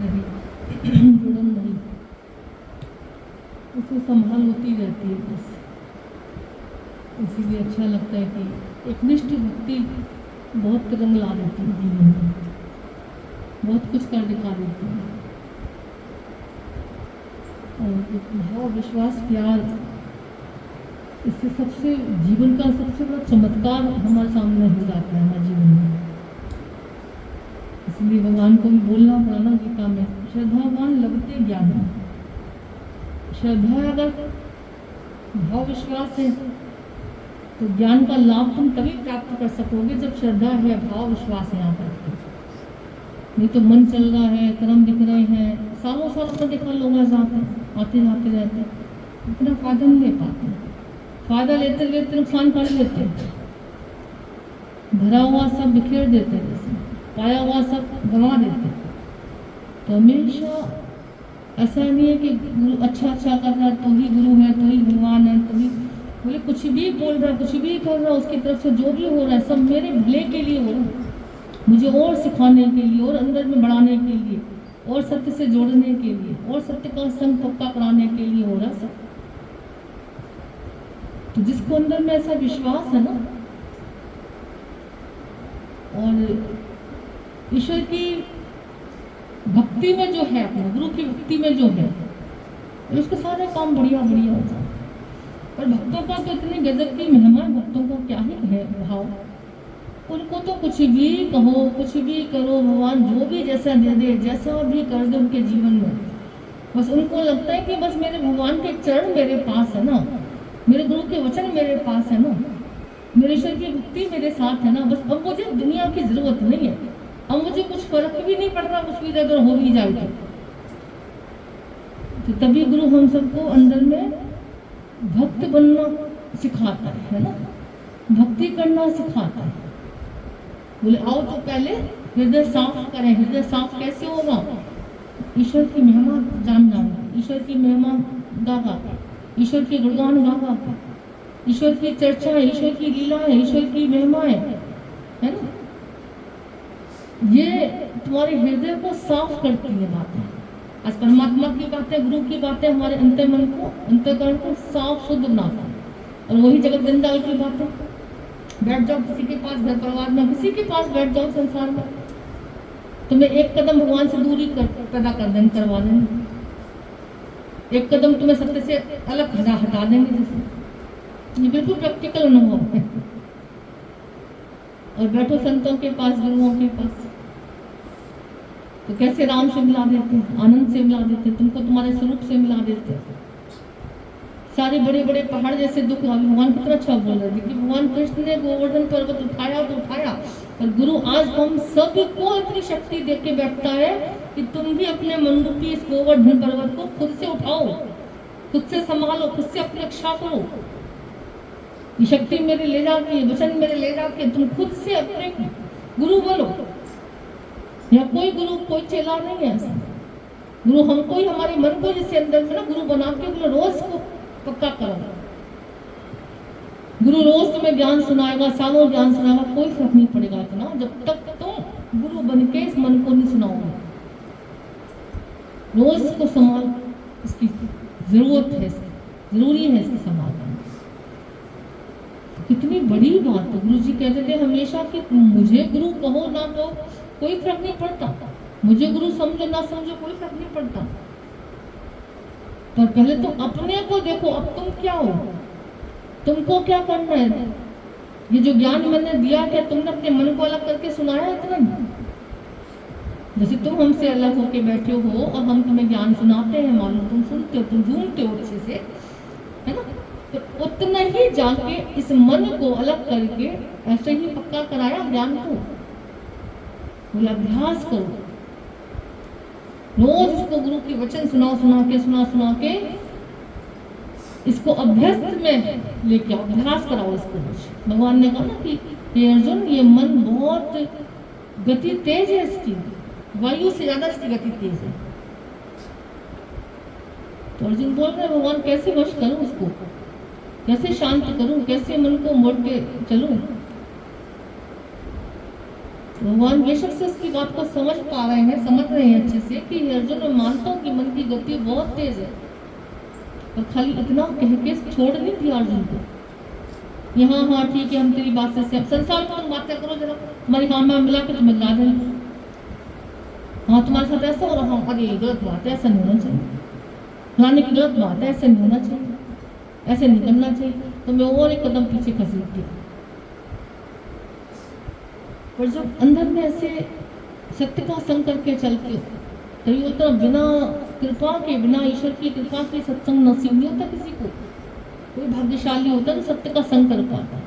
रही, जुड़न नहीं, उसे संभाल होती रहती है बस। इसीलिए अच्छा लगता है कि एक निष्ठ भक्ति बहुत रंग ला देती है जीवन में, बहुत कुछ कर दिखा देती है। और एक भाव, विश्वास, प्यार, इससे सबसे जीवन का सबसे बड़ा चमत्कार हमारे सामने हो जाता है हमारे जीवन में। इसलिए भगवान को भी बोलना पड़ा ना गीता में, श्रद्धावान लगते ज्ञान। श्रद्धा अगर भाव विश्वास है तो ज्ञान का लाभ तुम तभी प्राप्त कर सकोगे जब श्रद्धा है, भाव विश्वास है यहाँ पर। नहीं तो मन चल रहा है, कर्म दिख रहे हैं, सालों सालों का देखा लोग आते जाते रहते, इतना फायदा नहीं ले पाते। फायदा लेते लेते नुकसान कर लेते, भरा हुआ सब बिखेर देते, जैसे पाया हुआ सब गंवा देते। तो हमेशा ऐसा नहीं है कि गुरु अच्छा कर रहा है तो ही गुरु है, तो ही भगवान है, तो ही बोले कुछ भी बोल रहा है, कुछ भी कर रहा है, उसकी तरफ से जो भी हो रहा है सब मेरे भले के लिए हो रहा है, मुझे और सिखाने के लिए, और अंदर में बढ़ाने के लिए, और सत्य से जोड़ने के लिए, और सत्य का संग पक्का कराने के लिए हो रहा सब। तो जिसको अंदर में ऐसा विश्वास है ना, और ईश्वर की भक्ति में जो है, अपने गुरु की भक्ति में जो है, उसके सारे काम बढ़िया बढ़िया हो जाए। और भक्तों का तो इतनी गजब की महिमा, भक्तों का क्या ही है भाव। उनको तो कुछ भी कहो, कुछ भी करो, भगवान जो भी जैसा दे दे, जैसा भी कर दे उनके जीवन में, बस उनको लगता है कि बस मेरे भगवान के चरण मेरे पास है ना, मेरे गुरु के वचन मेरे पास है ना, मेरे ईश्वर की भक्ति मेरे साथ है ना, बस अब मुझे दुनिया की जरूरत नहीं है, अब मुझे कुछ फर्क भी नहीं पड़ रहा, कुछ भी अगर हो भी जाए तो तभी गुरु हम सबको अंदर में भक्त बनना सिखाता है ना, भक्ति करना सिखाता है। बोले आओ तो पहले हृदय साफ करें। हृदय साफ कैसे होगा? ईश्वर की महिमा जान, ईश्वर की महिमा गागा, ईश्वर के गुणगान गागा, ईश्वर की चर्चा, ईश्वर की लीला है, ईश्वर की महिमाएं है ना, ये तुम्हारे हृदय को साफ करती है बातें। आज परमात्मा की बातें, गुरु की बातें हमारे अंतर्मन को, अंतःकरण को साफ शुद्ध बनाता है। और वही जगत जंजाल की बातें, बैठ जाओ किसी के पास, घर परिवार में किसी के पास बैठ जाओ संसार में, तुम्हें एक कदम भगवान से दूरी पैदा कर देंगे, करवा देंगे, एक कदम तुम्हें सत्य से अलग हटा देंगे। जैसे ये बिल्कुल प्रैक्टिकल अनुभव है। और बैठो संतों के पास, गुरुओं के पास, तो कैसे राम से मिला देते, आनंद से मिला देते, तुमको तुम्हारे स्वरूप से मिला देते। सारे बड़े बड़े पहाड़ जैसे दुख, भगवान कितना अच्छा बोल रहे थे कि भगवान कृष्ण ने गोवर्धन पर्वत उठाया तो उठाया, और गुरु आज हम सबको इतनी शक्ति दे के बैठता है कि तुम भी अपने मन रूपी इस गोवर्धन पर्वत को खुद से उठाओ, खुद से संभालो, खुद से अपनी रक्षा करो। ये शक्ति मेरे ले जाके, वचन मेरे ले जाके तुम खुद से अपने गुरु बनो। या कोई गुरु, कोई चेला नहीं है ऐसा। गुरु हमको ही, हमारे मन को जिससे अंदर में ना गुरु बना के रोज को पक्का करो। गुरु रोज तुम्हें ज्ञान सुनाएगा, सालों ज्ञान सुनाएगा, कोई फर्क नहीं पड़ेगा इतना, जब तक तुम गुरु बन के इस मन को नहीं सुनाओगे। रोज इसको संभाल, इसकी जरूरत है, जरूरी है इसकी संभाल करना। कितनी बड़ी बात है। गुरु जी कहते थे हमेशा कि मुझे गुरु कहो ना कहो कोई फर्क नहीं पड़ता, मुझे गुरु समझो ना समझो कोई फर्क नहीं पड़ता, पर पहले तुम अपने को देखो, अब तुम क्या हो, तुमको क्या करना है। ये जो ज्ञान मैंने दिया, क्या तुमने अपने मन को अलग करके सुनाया इतना? जैसे तुम हमसे अलग होके बैठे हो और हम तुम्हें ज्ञान सुनाते हैं, मालूम तुम सुनते हो, तुम झूमते हो अच्छे से, है ना, तो उतना ही जाके इस मन को अलग करके ऐसे ही पक्का कराया ज्ञान को। बोला अभ्यास करो, रोज इसको गुरु के वचन सुना के इसको अभ्यस्त में लेके आओ, अभ्यास कराओ इसको। भगवान ने कहा ना कि ये अर्जुन, ये मन बहुत गति तेज है इसकी, वायु से ज्यादा इसकी गति तेज है। तो अर्जुन बोल रहे भगवान कैसे वश करूं उसको, कैसे शांत करूं, कैसे मन को मोड़ के चलूं। भगवान बेशक से उसकी बात को समझ पा रहे हैं, समझ रहे हैं अच्छे से कि अर्जुन, मैं मानता हूँ कि मन की गति बहुत तेज है, पर खाली इतना कह के छोड़ नहीं दिया अर्जुन को। यहाँ हाँ ठीक है, हम तेरी बात से संसार में तुम बातें करो जरा, हमारी हाँ में मिला के तुम्हें ला देंगे। हाँ तुम्हारे साथ ऐसा हो रहा, अरे गलत बात है, ऐसा नहीं होना चाहिए, फलाने की गलत बात है, ऐसे नहीं होना चाहिए, ऐसे नहीं करना चाहिए, तो मैं और एक कदम पीछे खसीट दिया। पर जब अंदर में ऐसे सत्य का संग करके चलते हो, तभी बोलता बिना कृपा के, बिना ईश्वर की कृपा के सत्संग नसीब नहीं होता किसी को। कोई भाग्यशाली होता तो सत्य का संग कर पाता,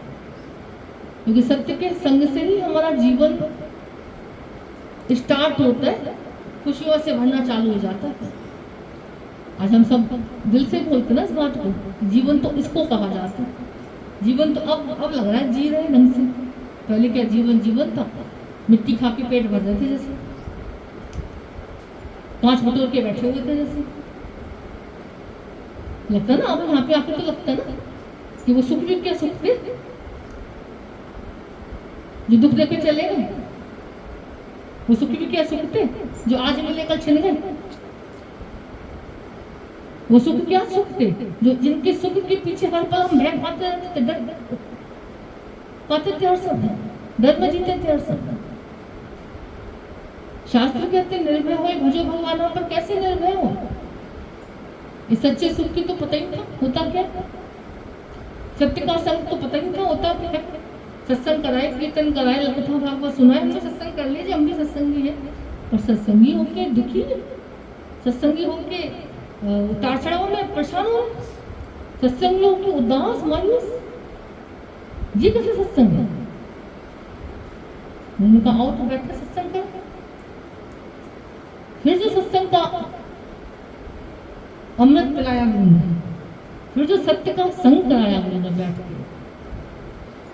क्योंकि सत्य के संग से ही हमारा जीवन स्टार्ट होता है, खुशियों से भरना चालू हो जाता है। आज हम सब दिल से बोलते ना इस बात को, जीवन तो इसको कहा जाता है। जीवन तो अब लग रहा है जी रहे ढंग से, पहले क्या जीवन था, मिट्टी खा के पेट भर रहे थे, जैसे कांच बटोर के बैठे हुए थे, जैसे लगता ना। अब यहाँ पे आके तो लगता है ना कि वो सुख भी क्या सुख थे जो दुख देके चले गए, वो सुख भी क्या सुख थे जो आज मिले कल छिन गए। वो सुख क्या सुख थे जो जिनके सुख के पीछे हर पल हम भय पाते रहते थे, डर पाते थे, हर समय डर में जीते थे, हर समय। शास्त्र कहते निर्भय हो भजो भगवान, पर कैसे निर्भय हो? इस सच्चे सुख की तो पता ही नहीं था होता क्या, सत्य का संग तो पता ही नहीं था होता क्या। सत्संग कराए, कीर्तन कराए, कथा भागवत सुनाए, हमने सत्संग कर लीजिए, हम भी सत्संगी है, पर सत्संगी होके दुखी, सत्संगी होके उतार चढ़ाव में परेशान हो, सत्संगी होके उदास मायूस, ये कैसे सत्संग है? उनका आओ तो बैठे सत्संग कर। फिर जो सत्संग का अमृत पिलाया गुरु ने, फिर जो सत्य का संग कराया गुरु ने बैठ के,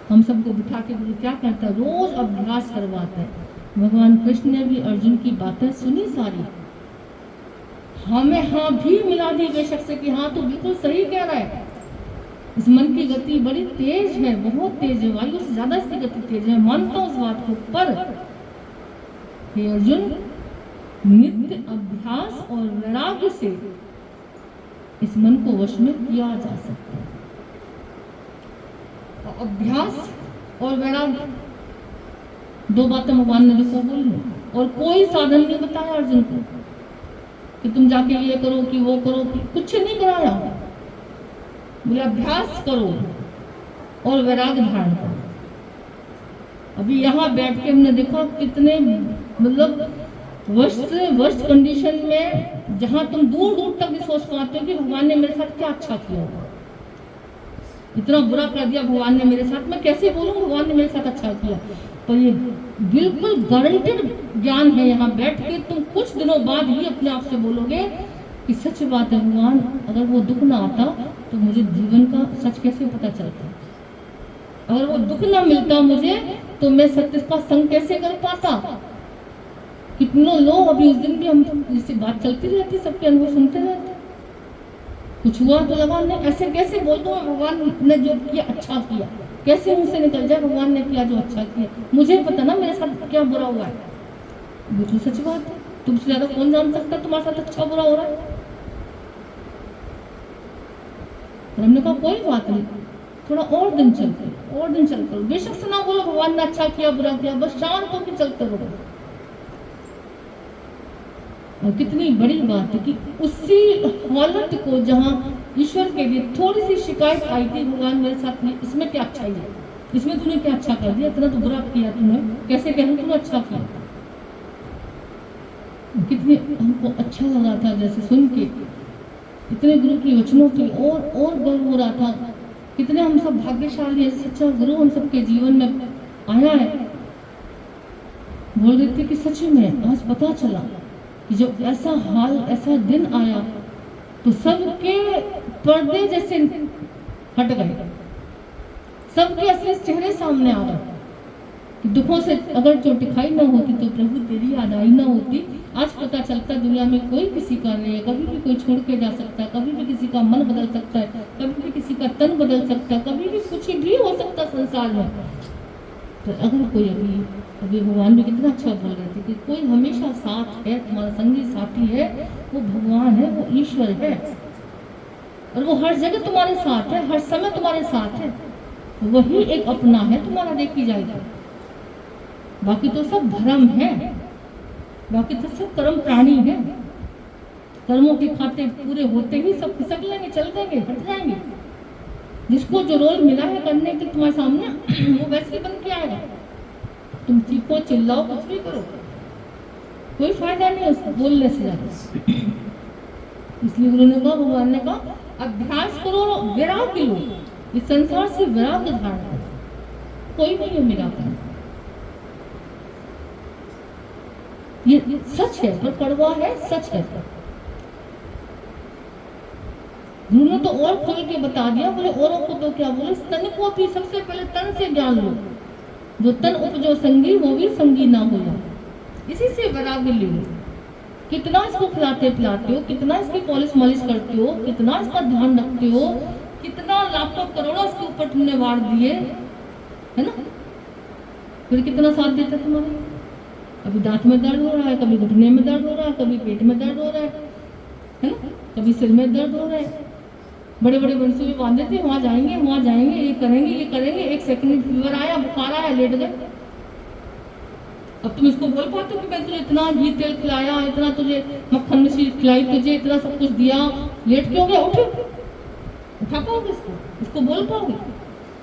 हम सबको बिठा के गुरु क्या करता है, रोज अभ्यास करवाता है। भगवान कृष्ण ने भी अर्जुन की बातें सुनी सारी, हमें हाँ भी मिला दी बेशक से कि हाँ तो बिल्कुल सही कह रहा है, इस मन की गति बड़ी तेज है, बहुत तेज है, वायु से ज्यादा इसकी गति तेज है, मानता हूँ उस बात को। पर हे अर्जुन, नित्य अभ्यास और वैराग्य से इस मन को वश में किया जा सकता है। और अभ्यास और वैराग्य दो बातें भगवान ने देखो बोली, और कोई साधन नहीं बताया अर्जुन को कि तुम जाके ये करो कि वो करो, कि कुछ नहीं कराया। बोले अभ्यास करो और वैराग्य धारण करो। अभी यहाँ बैठ के हमने देखा कितने मतलब वर्स्ट कंडीशन में, जहां तुम दूर दूर तक नहीं सोच पाते हो कि भगवान ने मेरे साथ क्या अच्छा किया होगा, इतना बुरा कर दिया भगवान ने मेरे साथ, मैं कैसे बोलूं भगवान ने मेरे साथ अच्छा किया। पर ये बिल्कुल गारंटेड ज्ञान है, यहाँ बैठ के तुम कुछ दिनों बाद ही अपने आप से बोलोगे कि सच बात है भगवान, अगर वो दुख ना आता तो मुझे जीवन का सच कैसे पता चलता, अगर वो दुख ना मिलता मुझे तो मैं सत्य का संग कैसे कर पाता। कितनों लोग अभी उस दिन भी हम जैसे बात चलती रहती, सबके अनुभव सुनते रहते, कुछ हुआ तो लगा नहीं, ऐसे कैसे बोल दो भगवान ने जो किया अच्छा किया, कैसे मुझसे निकल जाए भगवान ने किया जो अच्छा किया, मुझे पता ना मेरे साथ क्या बुरा हुआ है। बिल्कुल सच बात है, तुमसे ज्यादा कौन जान सकता तुम्हारे साथ अच्छा बुरा हो रहा है। हमने कहा कोई बात नहीं, थोड़ा और दिन चलते रहो, बेशक से ना बोलो भगवान ने अच्छा किया बुरा किया, बस शांत होकर चलते रहो। और कितनी बड़ी बात है कि उसी हालत को जहाँ ईश्वर के लिए थोड़ी सी शिकायत आई थी, भगवान मेरे साथ में इसमें क्या अच्छा है, इसमें तूने क्या अच्छा कर दिया, इतना तो बुरा किया तूने, कैसे कहूँ तूने अच्छा किया। कितने हमको अच्छा लगा था जैसे सुन के, इतने गुरु की वचनों की और गर्व हो रहा था, कितने हम सब भाग्यशाली है, सच्चा गुरु हम सबके जीवन में आया है। बोल रहे थे कि सच में आज पता चला कि जब ऐसा हाल ऐसा दिन आया तो सबके पर्दे जैसे हट गए, सबके असली चेहरे सामने आ गए। दुखों से अगर जो दिखाई ना होती तो प्रभु तेरी याद आई ना होती। आज पता चलता दुनिया में कोई किसी का नहीं है, कभी भी कोई छोड़ के जा सकता है, कभी भी किसी का मन बदल सकता है, कभी भी किसी का तन बदल सकता है, कभी भी कुछ भी हो सकता संसार में। तो अगर कोई अभी अभी भगवान भी कितना अच्छा बोल रहे थे कि कोई हमेशा साथ है, तुम्हारा संगी साथी है, वो भगवान है, वो ईश्वर है, और वो हर जगह तुम्हारे साथ है, हर समय तुम्हारे साथ है। वही एक अपना है तुम्हारा, देखी जाएगा। बाकी तो सब भ्रम है, बाकी तो सब कर्म प्राणी है। कर्मों के खाते पूरे होते ही सब खिसक लेंगे, चल देंगे, हट जाएंगे। जिसको जो रोल मिला है करने के तुम्हारे सामने, वो वैसे ही बन के आएगा। तुम चीखो चिल्लाओ कुछ भी करो, कोई फायदा नहीं उसको बोलने से ज्यादा। इसलिए गुरु ने कहा, भगवान ने कहा, अभ्यास करो, वैराग्य लो, इस संसार से वैराग्य धारण करो। कोई नहीं है मेरा करना, ये सच है, पर कड़वा है, सच है। गुरु ने तो और खोल के बता दिया, बोले औरों को तो क्या बोले, तन को भी सबसे पहले तन से ज्ञान लो, जो तन उपजो संगी वो भी संगी ना हो जा। इसी से वैराग्य लो। कितना इसको खिलाते पिलाते हो, कितना इसकी पॉलिश मालिश करते हो, कितना इसका ध्यान रखते हो, कितना लाखों करोड़ों इसके ऊपर तुमने वार दिए, है ना, फिर कितना साथ देता तुम्हारा। कभी दांत में दर्द हो रहा है, कभी घुटने में दर्द हो रहा है, कभी पेट में दर्द हो रहा है ना, कभी सिर में दर्द हो रहा है। बड़े बड़े बंसुए भी बांधे थे, वहां जाएंगे, ये करेंगे, ये करेंगे, एक सेकंड फीवर आया, बुखार आया, लेट गए। अब तुम इसको बोल पाते हो कि मैं तुझे इतना घी तेल खिलाया, इतना तुझे मक्खन मिश्री खिलाई, तुझे इतना सब कुछ दिया, लेट क्यों गया, उठो। उठा पाओगे इसको बोल पाओगे?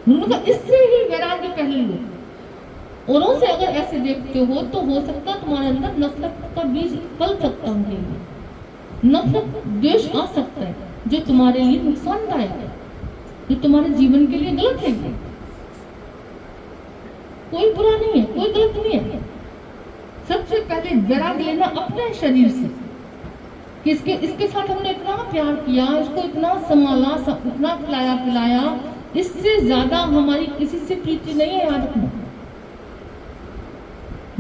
उन्होंने कहा इससे ही वैराग्य पहले लो। औरों से अगर ऐसे देखते हो तो हो सकता है तुम्हारे अंदर नफरत का बीज पल सकता है, नफरत द्वेष आ सकता है, जो तुम्हारे लिए नुकसानदायक है, जो तुम्हारे जीवन के लिए गलत है। कोई बुरा नहीं है, कोई गलत नहीं है। सबसे पहले वैराग्य लेना अपने शरीर से, कि इसके साथ हमने इतना प्यार किया, इसको इतना संभाला, इतना खिलाया पिलाया, इससे ज्यादा हमारी किसी से प्रीति नहीं है। याद रखना,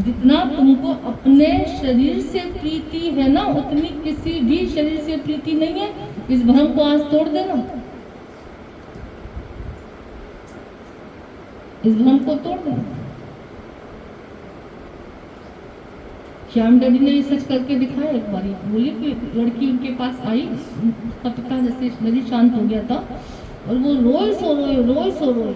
जितना तुमको अपने शरीर से प्रीति है ना, उतनी किसी भी शरीर से प्रीति नहीं है। इस भ्रम को आज तोड़ देना, इस भ्रम को तोड़ देना। श्याम डैडी ने सच करके दिखाया एक बार। बोली कि लड़की उनके पास आई, उसका पिता जैसे नदी शांत हो गया था और वो रोए सो रोए,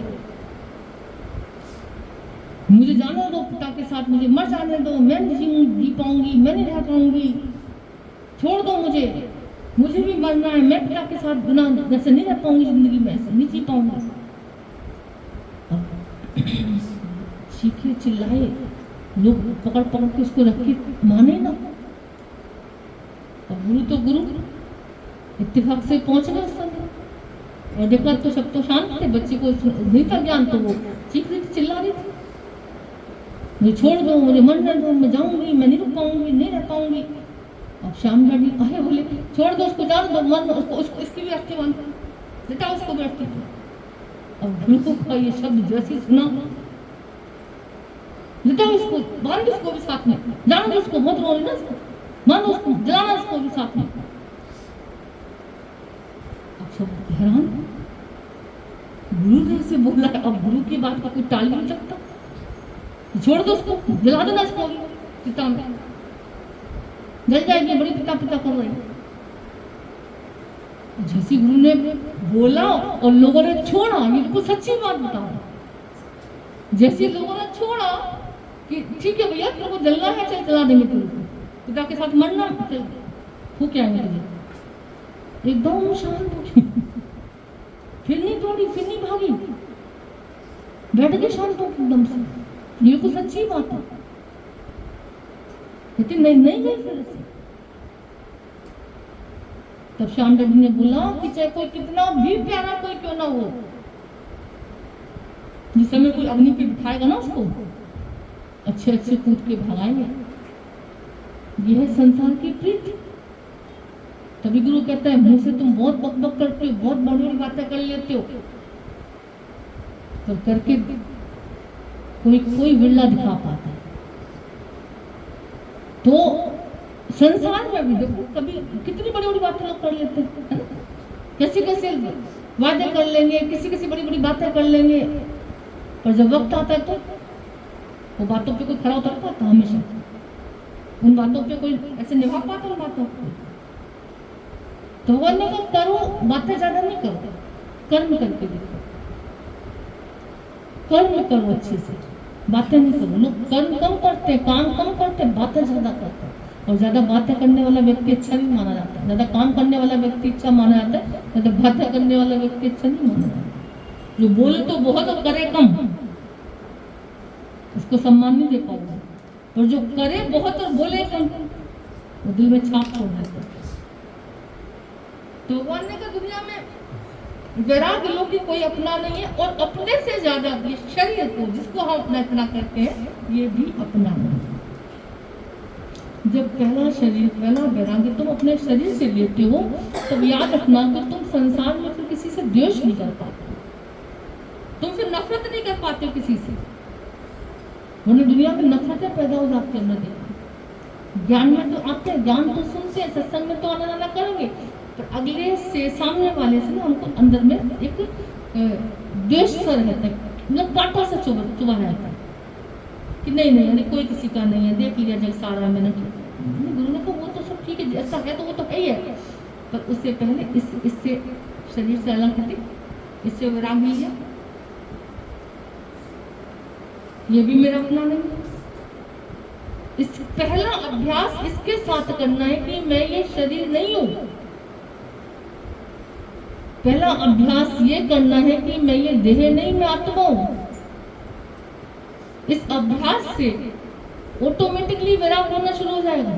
मुझे जाने दो पिता के साथ, मुझे मर जाने दो, मैं नहीं जी पाऊंगी, मैं नहीं रह पाऊंगी, छोड़ दो मुझे भी मरना है, मैं पिता के साथ बिना जैसे नहीं रह पाऊंगी, जिंदगी में ऐसे नहीं जी पाऊंगी। चीखे चिल्लाए, लोग पकड़ के उसको रखे, माने ना। अब गुरु तो गुरु, इत्तेफाक से पहुंच गए उस समय, और देखा तो सब तो शांत थे, बच्चे को नहीं था ज्ञान, तो वो चीख रही थी, चिल्ला रही थी, मुझे छोड़ दो, मुझे मरने दो, मैं जाऊंगी, मैं नहीं रुक पाऊंगी, नहीं रह पाऊंगी। अब श्याम डैडी आए, बोले छोड़ दो उसको, जान दो, मर दो उसको, इसकी भी अर्थी बांध, लिटाओ उसको भी अर्थी। अब गुरु का ये शब्द जैसे सुना, लिटाओ इसको, बांध उसको भी साथ में, जान दो उसको, बहुत रो रही ना उसको, बांधो उसको, जलाना उसको भी साथ में। अब सब हैरान, गुरु ने ऐसे बोला है, अब गुरु की बात का कोई टाल नहीं सकता। छोड़ दो उसको, जला देना इसको, पिता में जल जाएगी, बड़ी पिता कर रही। जैसी गुरु ने बोला और लोगों ने छोड़ा, ये बिल्कुल सच्ची बात बताओ, जैसे लोगों ने छोड़ा कि ठीक है भैया तेरे को जलना है, चल जला देंगे, तेरे को पिता के साथ मरना, चल फूक आएंगे तुझे, एकदम शांत हो गई, फिर नहीं दौड़ी, फिर नहीं भागी, बैठ गई शांत हो एकदम से। ये तो सच्ची बात है, लेकिन नहीं गई फिर से। तब श्याम डैडी ने बोला कि चाहे कोई कितना भी प्यारा कोई क्यों ना हो, जिस समय कोई अग्नि पे बिठाएगा ना उसको, अच्छे कूद के भगाएंगे। यह है संसार की प्रीति। तभी गुरु कहता है, मुंह से तुम बहुत बकबक करते हो, बहुत बड़ी बड़ी बातें कर लेते हो, तो करके कोई विरला दिखा पाता है। तो संसार में भी देखो, कभी कितनी बड़ी बड़ी बातें लोग कर लेते हैं, है ना, कैसे वादे कर लेंगे, किसी बड़ी बड़ी बातें कर लेंगे, पर जब वक्त आता है तो वो बातों पे कोई खड़ा उतर पाता? हमेशा उन बातों पे कोई ऐसे निभा पाता उन बातों को? तो भगवान ने कहा करो, बातें ज्यादा नहीं करो, कर्म करके देखो, कर्म करो अच्छे से, बातें नहीं करो। लोग कर्म कम करते हैं, काम कम करते हैं, बातें ज्यादा करते हैं। और ज्यादा बातें करने वाला व्यक्ति अच्छा नहीं माना जाता है, ज्यादा काम करने वाला व्यक्ति अच्छा माना जाता है, ज्यादा बातें करने वाला व्यक्ति अच्छा नहीं माना जाता। जो बोले तो बहुत और करे कम, उसको सम्मान नहीं दे पाओगे। और जो करे बहुत और बोले कम, वो दिल में छाप छोड़ देता है। तो भगवान ने कहा दुनिया में वैराग्य लोग की कोई अपना नहीं है, और अपने से ज्यादा ये शरीर को जिसको हम अपना करते हैं, ये भी अपना नहीं। जब पहला शरीर, पहला वैराग्य तुम अपने शरीर से लेते हो, तब याद रखना कि तुम संसार में फिर किसी से द्वेष नहीं कर पाते, तुम फिर नफरत नहीं कर पाते किसी से। वरना दुनिया में नफरतें पैदा हो जाती है। हमने ज्ञान में तो आते हैं, ज्ञान तो सुनते हैं, सत्संग में तो आना जाना करेंगे, पर अगले से, सामने वाले से ना हमको अंदर में एक द्वेष सा रहता है, मतलब कांटा सा चुभा रहता है कि नहीं नहीं, अरे कोई किसी का नहीं है, देख लिया जब सारा मैंने। गुरु ने कहा वो तो सब ठीक है, जैसा है तो वो तो है ही है, पर उससे पहले इससे शरीर से अलग हटे, इससे वैराग्य लिया, ये भी मेरा अपना नहीं है। इस पहला अभ्यास इसके साथ करना है कि मैं ये शरीर नहीं हूं। पहला अभ्यास ये करना है कि मैं ये देह नहीं, मैं आत्मा हूं। इस अभ्यास से ऑटोमेटिकली वैराग्य होना शुरू हो जाएगा।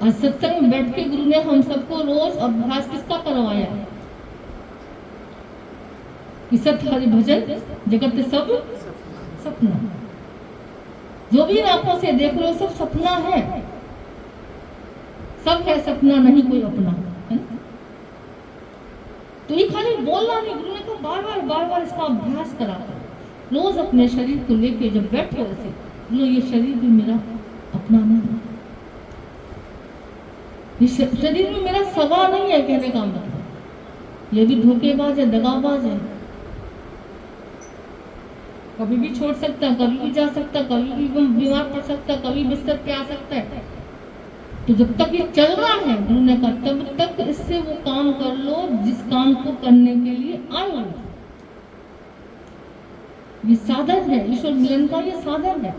आज सत्संग में बैठ के गुरु ने हम सबको रोज अभ्यास किसका करवाया है कि सत्य हरि भजन जगत सब सपना। जो भी आंखों से देख लो सब सपना है, सब है सपना, नहीं कोई अपना है। तो ये खाली बोलना नहीं, गुरु ने कहा बार बार इसका अभ्यास करा कर रोज अपने शरीर को लेके जब बैठो ऐसे बोलो, ये शरीर भी मेरा अपना नहीं, ये शरीर में मेरा सवा नहीं है। कहने का मतलब ये भी धोखेबाज है, दगाबाज है, कभी भी छोड़ सकता है, कभी भी जा सकता है, कभी भी बीमार पड़ सकता है, कभी बिस्तर पे आ सकता है। तो जब तक ये चल रहा है, गुरु ने कहा तब तक इससे वो काम कर लो जिस काम को करने के लिए आए हो। ये साधन है, ईश्वर मिलन का ये साधन है।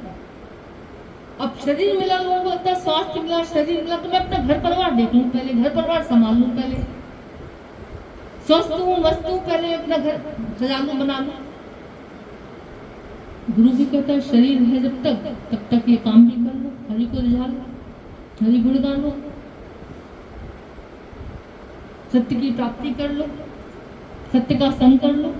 अब शरीर मिला, लोगों को लगता है स्वास्थ्य मिला, शरीर मिला, तो मैं अपना घर परिवार देख लूं, पहले घर परिवार संभाल लूं, पहले स्वस्थ हूं मस्त हूं, पहले अपना घर सजा लूं, बना लूं। गुरु भी कहता है शरीर है जब तक ये काम भी कर लो, हरि को रिझा लो, हरि गुण गा लो, सत्य की प्राप्ति कर लो, सत्य का संग कर लो।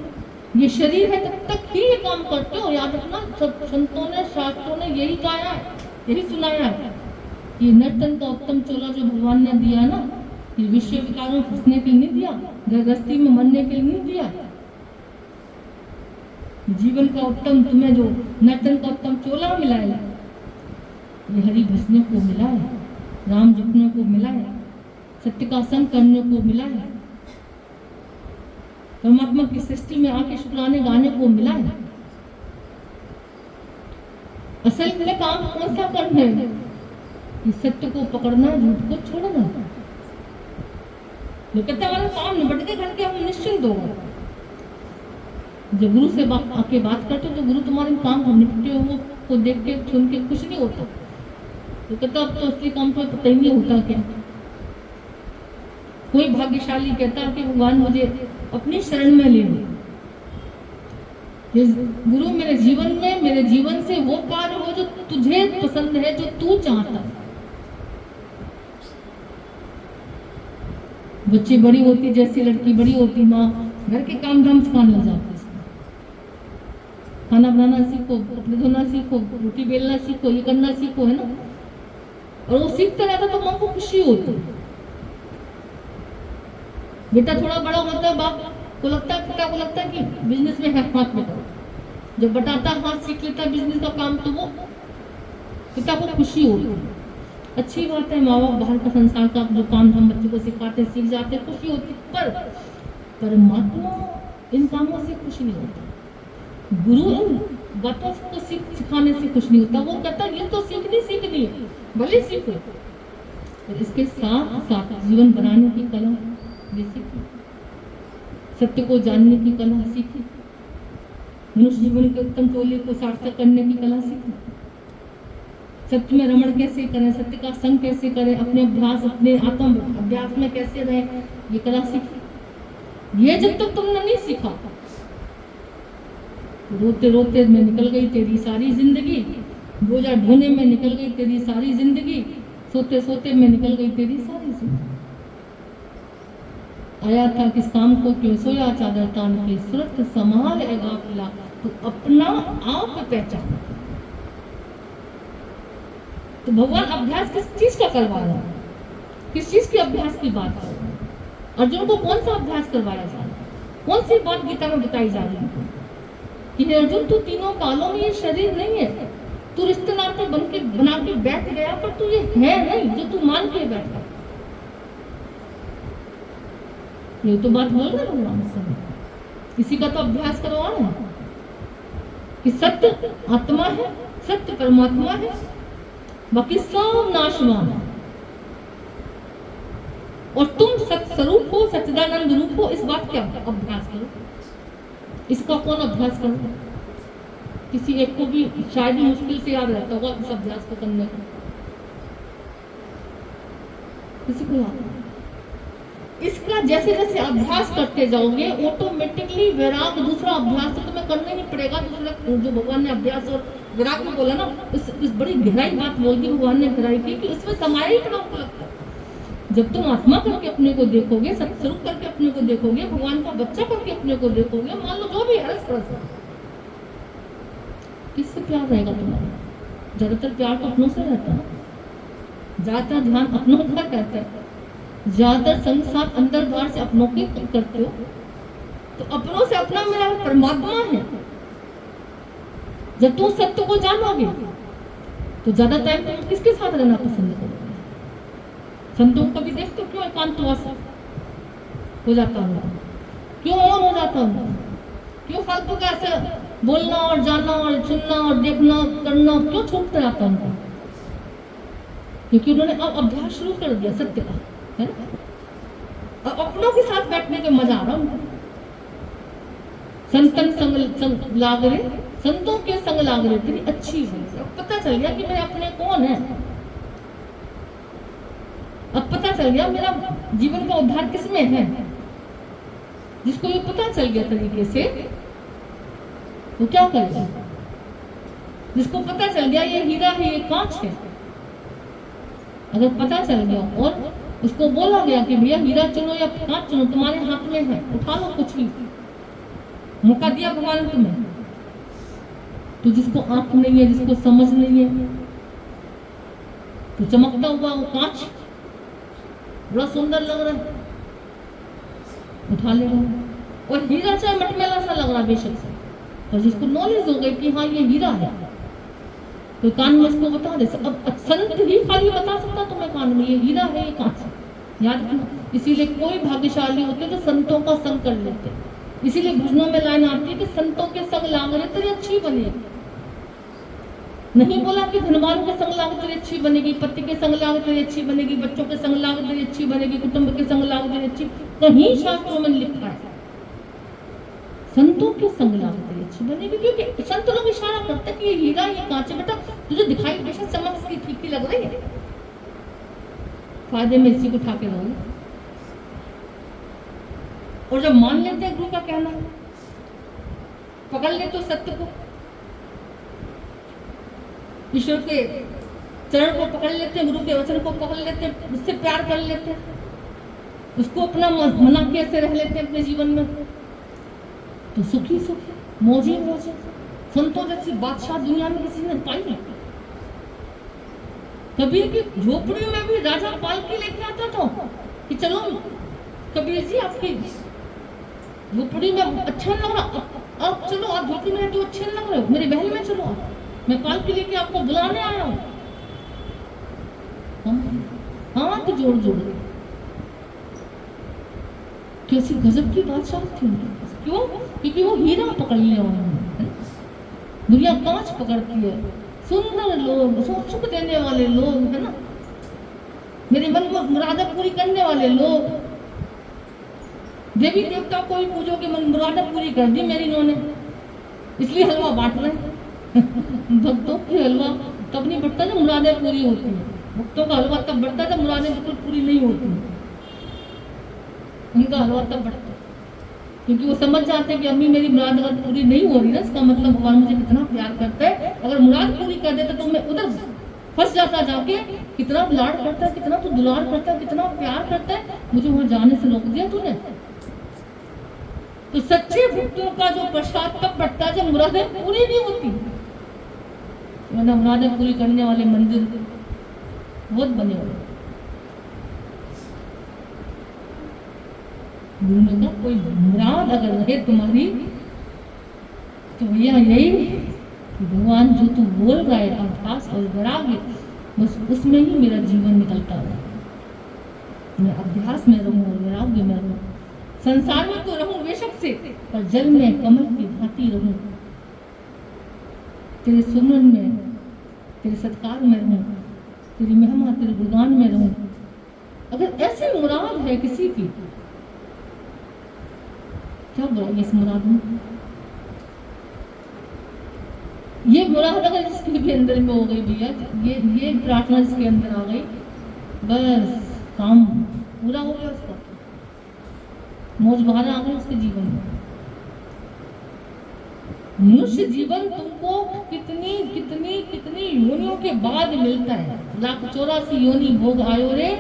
ये शरीर है तब तक ही ये काम करते हो। याद रखना, सब संतों ने, शास्त्रों ने यही गाया है, यही सुनाया है। ये नर्तन का उत्तम चोला जो भगवान ने दिया ना, ये विश्व विकारों में फंसने के लिए नहीं दिया, गृहस्थी में मरने के लिए नहीं दिया। जीवन का उत्तम तुम्हें जो नर्तन का उत्तम चोला मिला है, ये हरि भजने को मिला है, राम जपने को मिला है, सत्य का संग करने को मिला है, परमात्मा की सृष्टि में आके शुक्राने गाने को मिला है। असल में काम कौन सा करना है? सत्य को पकड़ना, झूठ को छोड़ना। जो कहता हमारा काम निपट के करके हम निश्चिंत हो गए। जब गुरु से आके बात करते हो तो गुरु तुम्हारे काम को निपटे हो को देख के सुन के कुछ नहीं होता। तो कहता अब तो असली काम तो पता ही नहीं होता क्या। कोई भाग्यशाली कहता कि भगवान मुझे अपनी शरण में ले लो, गुरु मेरे जीवन में, मेरे जीवन से वो कार्य हो जो तुझे पसंद है, जो तू चाहता है। बच्चे बड़ी होती जैसी लड़की बड़ी होती, माँ घर के काम धाम सिखाने लग जाती, खाना बनाना सीखो, कपड़े धोना सीखो, रोटी बेलना सीखो, ये करना सीखो, है ना। और वो सीखता रहता तो माँ को खुशी होती। बेटा थोड़ा बड़ा होता है, बाप को लगता है, पिता को लगता है कि बिजनेस में है हाथ में। जब बताता हाथ सीख लेता है बिजनेस का काम, तो वो पिता को खुशी होती। अच्छी बात है, माँ बाप बाहर का संसार का जो काम हम बच्चों को सिखाते सीख जाते, खुशी होती। पर परमात्मा इन कामों से खुशी नहीं होता। गुरु इन बातों को सिखाने से कुछ नहीं होता। वो कहता है ये तो सीखनी है, भले सीखो, और इसके साथ साथ जीवन बनाने की कला भी सीखी, सत्य को जानने की कला सीखी, मनुष्य जीवन के उत्तम टोले को सार्थक करने की कला सीखी, सत्य में रमण कैसे करें, सत्य का संग कैसे करें, अपने अभ्यास, अपने आत्म अभ्यास में कैसे रहे, ये कला सीखी। ये जब तक तुमने नहीं सीखा, रोते रोते में निकल गई तेरी सारी जिंदगी, बोझा ढोने में निकल गई तेरी सारी जिंदगी, सोते सोते में निकल गई तेरी सारी जिंदगी। आया था किस काम को, क्यों सोया चादर तान के, सुरत संभाल है गाफिला, तो अपना आप पहचान। तो भगवान अभ्यास किस चीज का करवा रहा है, किस चीज के अभ्यास की बात कर रहा है? अर्जुन को कौन सा अभ्यास करवाया जा रहा है? कौन सी बात गीता में बताई जा रही है कि अर्जुन तू तीनों कालों में ये शरीर नहीं है, तू रिश्ते नाते बना के बैठ गया, पर तू ये है नहीं जो तू मान के बैठा। ये तो बात बोल रहे भगवान से, इसी का तो अभ्यास करवा रहे हैं कि सत्य आत्मा है, सत्य परमात्मा है, बाकी सब नाशवान है, और तुम सत्य स्वरूप हो, सच्चिदानंद रूप हो। इस बात का अभ्यास करो। इसका कौन अभ्यास करो? किसी एक को भी शायद ही मुश्किल से याद रहता होगा इस अभ्यास को करने का, किसी को याद। इसका जैसे जैसे अभ्यास करते जाओगे ऑटोमेटिकली वैराग, दूसरा अभ्यास तो तुम्हें करना ही पड़ेगा। दूसरा जो भगवान ने अभ्यास और वैराग में बोला ना, इस बड़ी गहराई बात बोल दी भगवान ने गहराई की कि इसमें समाया ही इतना लगता है। जब तुम आत्मा करके अपने को देखोगे, सत्स्वरूप करके अपने को देखोगे, भगवान का बच्चा करके अपने को देखोगे, मान लो जो भी है किससे प्यार रहेगा तुम्हारा? ज्यादातर प्यार तो अपनों से रहता है, ज्यादातर ध्यान अपनों का रहता है, ज्यादातर संग साथ अंदर बाहर से अपनों के करते हो। तो अपनों से अपना मेरा परमात्मा है। जब तुम सत्य को जानोगे तो ज्यादा टाइम तुम किसके साथ रहना पसंद करोगे? संतों को कभी देखते हो क्यों एकांतवास हो जाता हूँ, क्यों मौन हो जाता हूँ, क्यों फालतू का ऐसे बोलना और जानना और सुनना और देखना करना क्यों छूटते जाता हूँ? क्योंकि उन्होंने अब अभ्यास शुरू कर दिया सत्य का, है ना? अब अपनों के साथ बैठने के मजा आ रहा उनको। संतन संग लागरे, संतों के संग लागरे तेरी अच्छी है। अब पता चल गया कि मेरे अपने कौन है, अब पता चल गया मेरा जीवन का उद्धार किसमें है। जिसको ये पता चल गया तरीके से वो क्या करेगा? जिसको पता चल गया ये हीरा है, ये कांच है, अगर पता चल गया और उसको बोला गया कि भैया हीरा चुनो या कांच चुनो, तुम्हारे हाथ में है, उठा लो, कुछ भी मौका दिया भगवान तुम्हें। तो जिसको आंख नहीं है, जिसको समझ नहीं है, तो चमकता हुआ वो कांच बड़ा सुंदर लग रहा है, उठा ले रहा। और हीरा चाहे मटमैला सा लग रहा बेशक से, और जिसको नॉलेज हो गई कि हाँ ये हीरा है, तो कान में इसको बता दे। अब संत ही खाली बता सकता तुम्हें कान में ये हीरा है, ये कांच है, याद रखना। इसीलिए कोई भाग्यशाली होते तो संतों का संग कर लेते। इसीलिए भजनों में लाइन आती है कि संतों के संग लागरे तेरी अच्छी बनेगी। नहीं बोला कि धनवान के संग लाग तेरी अच्छी बनेगी, पति के संग लाग तेरी अच्छी बनेगी, बच्चों के संग लाग तेरी अच्छी बनेगी, कुटुंब के संग लाग तेरी अच्छी। कहीं शास्त्रों में लिखा है संतों के संग लाग तेरी अच्छी बनेगी, क्योंकि संत लोग इशारा करते हैं कि ये हीरा, ये कांच है, बेटा तुझे दिखाई बेशक चमक इसकी फीकी लग रही है, फायदे में इसी को उठा के रहोगे। और जब मान लेते हैं गुरु का कहना, पकड़ ले तो सत्य को, ईश्वर के चरण को पकड़ लेते हैं, गुरु के वचन को पकड़ लेते हैं, उससे प्यार कर लेते हैं, उसको अपना मना कैसे रह लेते हैं अपने जीवन में, तो सुखी सुखी, मौजी मौजी। संतों जैसी बादशाह दुनिया में किसी ने पाई नहीं। कबीर की झोपड़ी में भी राजा पालकी लेके आता था कि चलो कबीर जी आपकी झोपड़ी में अच्छा लग रहा, अब चलो आप झोपड़ी में तो अच्छे लग रहे हो, मेरे महल में चलो, मैं पालकी लेके आपको बुलाने आया हूँ। हाँ तो जोड़ जोड़ कैसी गजब की बादशाह थी उनके पास। क्यों? क्योंकि वो हीरा पकड़ लिया उन्होंने। दुनिया कांच पकड़ती है, सुंदर लोग, सुख देने वाले लोग, है ना, मेरे मन को मुरादें पूरी करने वाले लोग, देवी देवता को भी पूजो कि मन मुरादें पूरी कर दी मेरी इन्होंने, इसलिए हलवा बांट रहे भक्तों की हलवा तब नहीं बढ़ता जब मुरादें पूरी होती है। भक्तों का हलवा तब बढ़ता है जब मुरादें बिल्कुल पूरी नहीं होती, उनका हलवा तब बढ़ता है, क्योंकि वो समझ जाते हैं कि अम्मी मेरी मुराद अगर पूरी नहीं हो रही ना, इसका मतलब भगवान मुझे कितना प्यार करता है, अगर मुराद पूरी कर देता तो मैं उधर फंस जाता जाके, कितना लाड करता है, कितना तो दुलार करता है, कितना प्यार करता है, मुझे वहां जाने से रोक दिया तूने। तो सच्चे भक्तों का जो प्रसाद तब बढ़ता है जब मुरादें पूरी नहीं होती, वरना मुरादें पूरी करने वाले मंदिर बहुत बने हुए। गुरु ने कहा कोई मुराद अगर रहे तुम्हारी तो भैया यही कि भगवान जो तू बोल रहा है अभ्यास और वैराग्य, बस उसमें ही मेरा जीवन निकलता है। मैं अभ्यास में रहूं और वैराग्य में रहूं, संसार में तो रहूं बेशक से, पर जल में कमल की भांति रहूं, तेरे सुमरन में, तेरे सत्कार में रहूं, तेरी महिमा, तेरे गुणगान में रहूं। अगर ऐसी मुराद है किसी की, क्या बुराई इस मुराद में? ये मुराद अगर जिसके भी अंदर में हो गई भैया, ये प्रार्थना जिसके अंदर आ गई, बस काम पूरा हो गया उसका, मौज बहार आ गई उसके जीवन में। मनुष्य जीवन तुमको कितनी कितनी कितनी योनियों के बाद मिलता है। 1,84 योनि भोग आयो रे,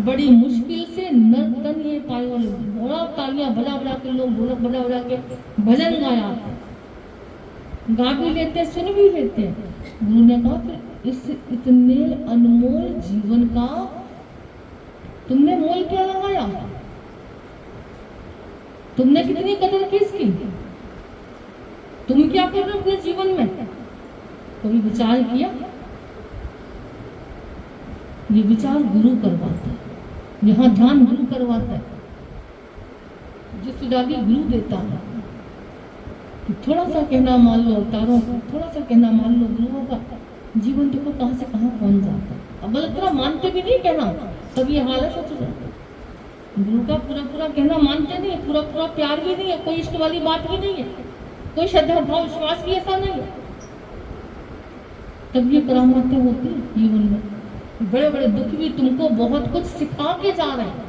बड़ी मुश्किल से नर्तन ये पायो रे। बड़ा तालियां बजा बजा के लोग, ढोलक बजा बजा के भजन गाया, गा भी लेते, सुन भी लेते। गुरु ने कहा फिर इस इतने अनमोल जीवन का तुमने मोल क्या लगाया? तुमने कितनी कदर की इसकी? तुम क्या कर रहे हो अपने जीवन में? कभी विचार किया? ये विचार गुरु करवाता है, यहाँ ध्यान गुरु करवाता है, जिस सुजागी गुरु देता है। कि थोड़ा सा कहना मान लो अवतारों का, थोड़ा सा कहना मान लो गुरुओं का, जीवन देखो कहाँ से कहाँ पहुंच जाता है। अब बलतरा मानते भी नहीं कहना, तब ये हालत हो जाता है। गुरु का पूरा पूरा कहना मानते नहीं, पूरा पूरा प्यार भी नहीं है, कोई इश्क वाली बात भी नहीं है, कोई श्रद्धा भाव विश्वास भी ऐसा नहीं है, तब ये करामातें होती है जीवन में। बड़े बड़े दुख भी तुमको बहुत कुछ सिखा के जा रहे हैं,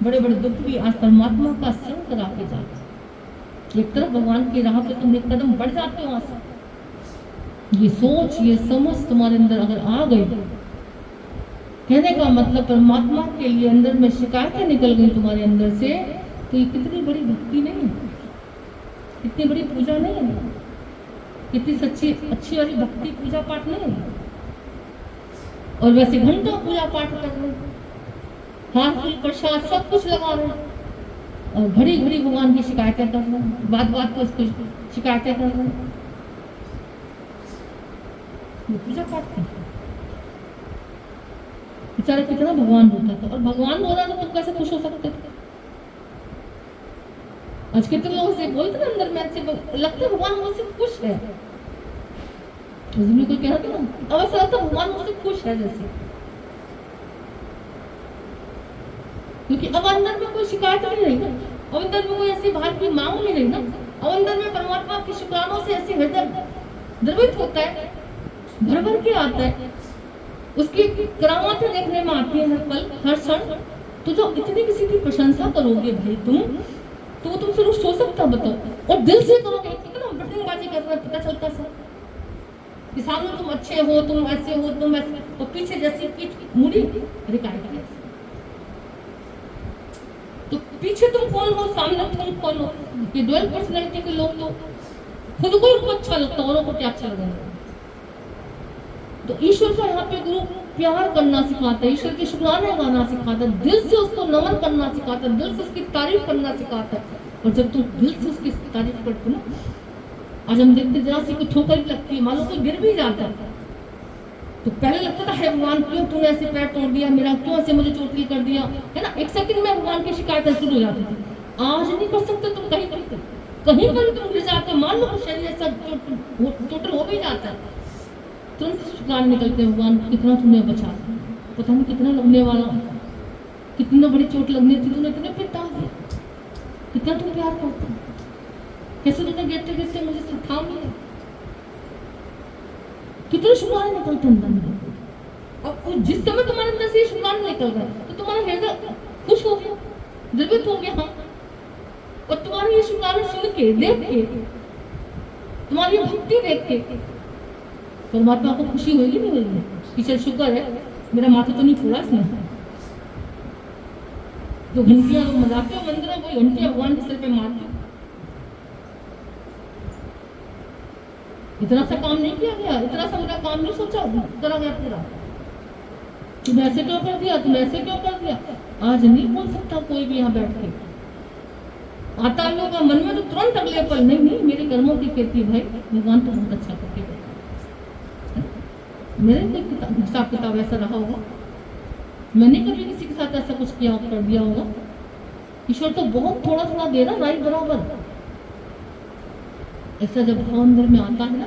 बड़े बड़े दुख भी आज परमात्मा का संग करा के जा रहे हैं। एक तरफ भगवान की राह पे तुम एक कदम बढ़ जाते हो वहां से। ये सोच, ये समझ तुम्हारे अंदर अगर आ गई, कहने का मतलब परमात्मा के लिए अंदर में शिकायतें निकल गई तुम्हारे अंदर से, तो ये कितनी बड़ी भक्ति नहीं है, इतनी बड़ी पूजा नहीं है, इतनी सच्ची अच्छी वाली भक्ति पूजा पाठ नहीं है। और वैसे घंटों पूजा पाठ कर रहे, हाथ फूल प्रसाद सब कुछ लगा रहे, और घड़ी घड़ी भगवान की शिकायतें कर रहे, बात बात को उसको शिकायतें कर रहे, ये पूजा पाठ कर। बेचारा कितना भगवान होता था, और भगवान हो रहा तो तुम कैसे खुश हो सकते थे? आज कितने लोगों से बोलते ना अंदर में अच्छे लगता है भगवान मुझसे खुश है, कोई कह रहा था ना, अब ऐसा लगता है भगवान मुझसे खुश है जैसे, क्योंकि अब अंदर में कोई शिकायत नहीं रही ना, अब अंदर में कोई ऐसी बाहर की मांग नहीं रही ना, अब अंदर में परमात्मा की शुक्रानों से ऐसे हृदय द्रवित होता है, भर भर के आता है, उसकी करामातें देखने में आती है हर पल हर क्षण। तो जो इतनी किसी की प्रशंसा करोगे भाई तुम, तो वो तुमसे रोज सो सकता बताओ, और दिल से करोगे, कितना बटनबाजी करना पता चलता सर कि सामने तुम अच्छे हो, तुम ऐसे हो, तुम ऐसे, और पीछे जैसी पीठ मुड़ी रिकायत है। तो पीछे तुम कौन हो, सामने तुम कौन हो? ये डुअल पर्सनैलिटी के लोग तो खुद को उनको अच्छा लगता है, औरों को क्या अच्छा लगेगा। तो ईश्वर को यहाँ पे गुरु प्यार करना सिखाता है, ईश्वर की शुक्राने गाना सिखाता है, दिल से उसको नमन करना सिखाता है, दिल से उसकी तारीफ करना सिखाता है। और जब तुम दिल से उसकी तारीफ करते हो ना, आज हम देखते जरा सी कोई ठोकर भी लगती है, मानो कोई गिर भी जाता है, तो पहले लगता था हे भगवान क्यों तूने ऐसे पैर तोड़ दिया मेरा, क्यों ऐसे मुझे चोटिल कर दिया, है ना। एक सेकंड में भगवान की शिकायतें शुरू हो जाती थी। आज नहीं कर सकते तुम कहीं कहीं, कहीं पर भी तुम गिर जाते हो, मान लो शरीर सब टोटल हो भी जाता है, तुरंत शुक्राने निकलते हैं, भगवान कितना तुमने बचा, पता नहीं कितना लगने वाला, कितना बड़ी चोट लगनी थी, तूने इतने पे टाल दिया, कितना तुम प्यार करते हो, कैसे तुमने गिरते गिरते मुझे थाम लिया, कितने शुक्राने निकलते अंदर में। अब जिस समय तुम्हारे अंदर से शुक्राने निकल रहा है तो तुम्हारा हृदय खुश हो गया, द्रवित हो गया, हाँ, और तुम्हारे ये शुक्राने सुन के, देख के, तुम्हारी भक्ति देख के परमात्मा को खुशी होगी नहीं होगी कि चल शुक्र है मेरा माथा तो नहीं फोड़ा इसने। जो घंटियां लोग मजाते हो मंदिर में, वही घंटियां भगवान के सिर पे मार दो। इतना सा काम नहीं किया गया, इतना सा मेरा काम नहीं सोचा करा गया पूरा, तुम ऐसे क्यों कर दिया, तुम ऐसे क्यों कर दिया। आज नहीं बोल सकता कोई भी यहाँ बैठ के, आता है लोग मन में तो तुरंत अगले पल नहीं नहीं मेरे कर्मों की खेती भाई, भगवान तो बहुत अच्छा करके बैठा, मेरे हिसाब किताब ऐसा रहा होगा, मैंने कभी किसी के साथ ऐसा कुछ किया कर दिया होगा। ईश्वर तो बहुत थोड़ा थोड़ा दे रहा राइट बराबर। ऐसा जब भाव अंदर में आता है ना,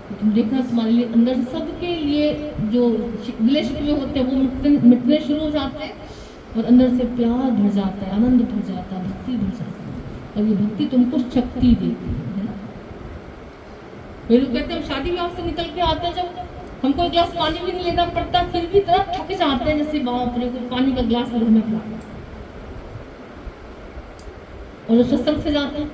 तो तुम देखना तुम्हारे लिए अंदर से सबके लिए जो गिले शिकवे होते हैं वो मिटने शुरू हो जाते हैं, और अंदर से प्यार भर जाता है, आनंद भर जाता है, भक्ति भर जाती है, और ये भक्ति तुमको शक्ति देती है ना। वे लोग कहते हैं शादी ब्याह से निकल के आते हैं, जब हमको एक गिलास पानी भी नहीं लेना पड़ता, फिर भी इतना थक जाते हैं जैसे बाप रे को पानी का गिलास घर में पिला। और सत्संग से जाते हैं,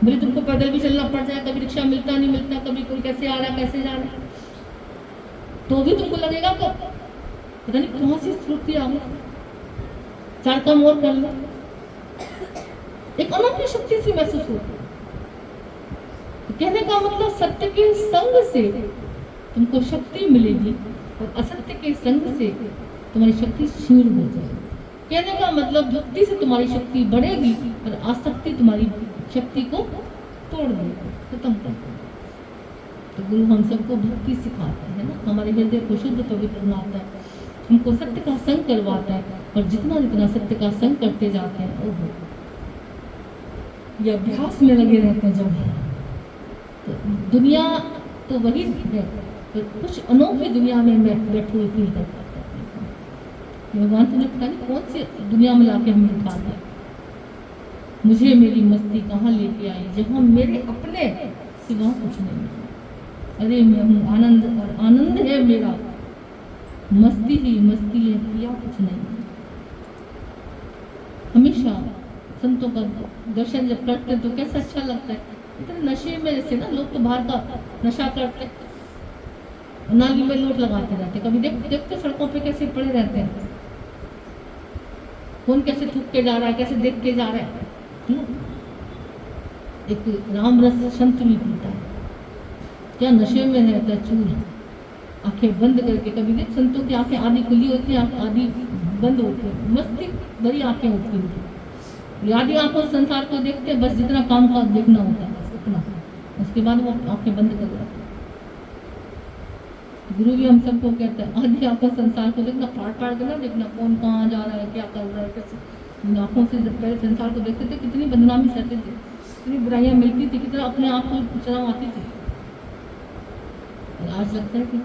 भले तुमको पैदल भी चलना पड़ जाए, कभी रिक्शा मिलता नहीं मिलता, कभी कोई कैसे आ रहा कैसे जा रहा, तो भी तुमको लगेगा कि पता नहीं कहाँ से स्फूर्ति आ गई, चार काम और कर लो, एक अनोखी शक्ति से महसूस होती है। कहने का मतलब सत्य के संग से तुमको शक्ति मिलेगी, और असत्य के संग से तुम्हारी शक्ति क्षीण हो जाएगी। कहने का मतलब भक्ति से तुम्हारी शक्ति बढ़ेगी, और आसक्ति तुम्हारी शक्ति को तोड़ देगी, खत्म कर देगी। तो गुरु हम सबको भक्ति सिखाते हैं ना, हमारे हृदय को शुद्ध पवित्र बनाता है, हमको सत्य का संग करवाता है, और जितना जितना सत्य का संग करते जाते हैं वो ये अभ्यास में लगे रहते हैं। जब तो दुनिया तो वही है, तो कुछ अनोखी दुनिया में मैं बैठी हुई फील कर पाता हूँ। भगवान तुमने पता नहीं कौन सी दुनिया में लाके हमें उठा दिया, मुझे मेरी मस्ती कहाँ लेके आई, जहाँ मेरे अपने सिवा कुछ नहीं है। अरे मैं हूँ आनंद, और आनंद है मेरा, मस्ती ही मस्ती है, किया कुछ नहीं। हमेशा संतों का दर्शन जब करते हैं तो कैसा अच्छा लगता है, इतने नशे में जैसे ना लोग तो बाहर का नशा करते, नाली में लोट लगाते रहते, कभी देखते सड़कों पे कैसे पड़े रहते हैं, कौन कैसे थूक के जा रहा है, कैसे देख के जा रहा है। एक राम रस संत भी पीता है, क्या नशे में रहता है चूर, आंखें बंद करके। कभी देख संतों की आंखें आधी खुली होती हैं, आधी बंद होती है, मस्ती भरी आंखें होती हैं, आधी आंखों से संसार को देखते हैं, बस जितना काम का देखना होता है बस उतना, उसके बाद वो आंखें बंद कर देते हैं। गुरु भी हम सबको कहते हैं आधी आंखों संसार को देखना, फाड़ फाड़ के ना देखना, कौन कहाँ जा रहा है, क्या कर रहा है, कैसे। आंखों से जब पहले संसार को देखते थे कितनी बदनामी सहते थे, कितनी बुराइयाँ मिलती थी, कितना अपने आप को शर्म आती थी। और आज लगता है कि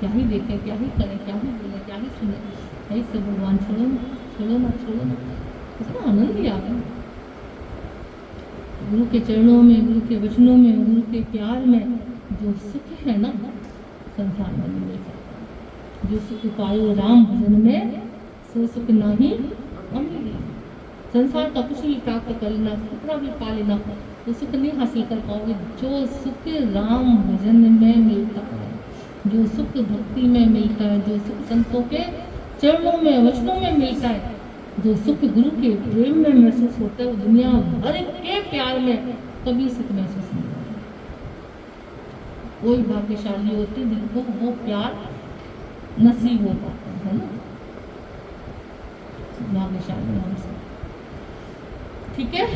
क्या ही देखें, क्या ही करें, क्या ही बोले, क्या ही सुने, यही सब भगवान छोड़ो ना, छोड़ो ना, छोड़ो ना। कितना आनंद ही आ गया गुरु के चरणों में, गुरु के वचनों में, गुरु के प्यार में। जो सुख है ना संसार में नहीं मिल सकता, जो सुख पायो राम भजन में सो सुख नहीं अमीरी। संसार का कुछ भी प्राप्त कर लेना, कितना भी पा लेना, तो सुख नहीं हासिल कर पाओगे। जो सुख राम भजन में मिलता है, जो सुख भक्ति में मिलता है, जो सुख संतों के चरणों में वचनों में मिलता है, जो सुख गुरु के प्रेम में महसूस होता है, वो दुनिया भर के प्यार में कभी सुख महसूस नहीं होता। कोई भाग्यशाली होते जिनको वो प्यार नसीब हो पाता है ना, भाग्यशाली हम सब। ठीक है।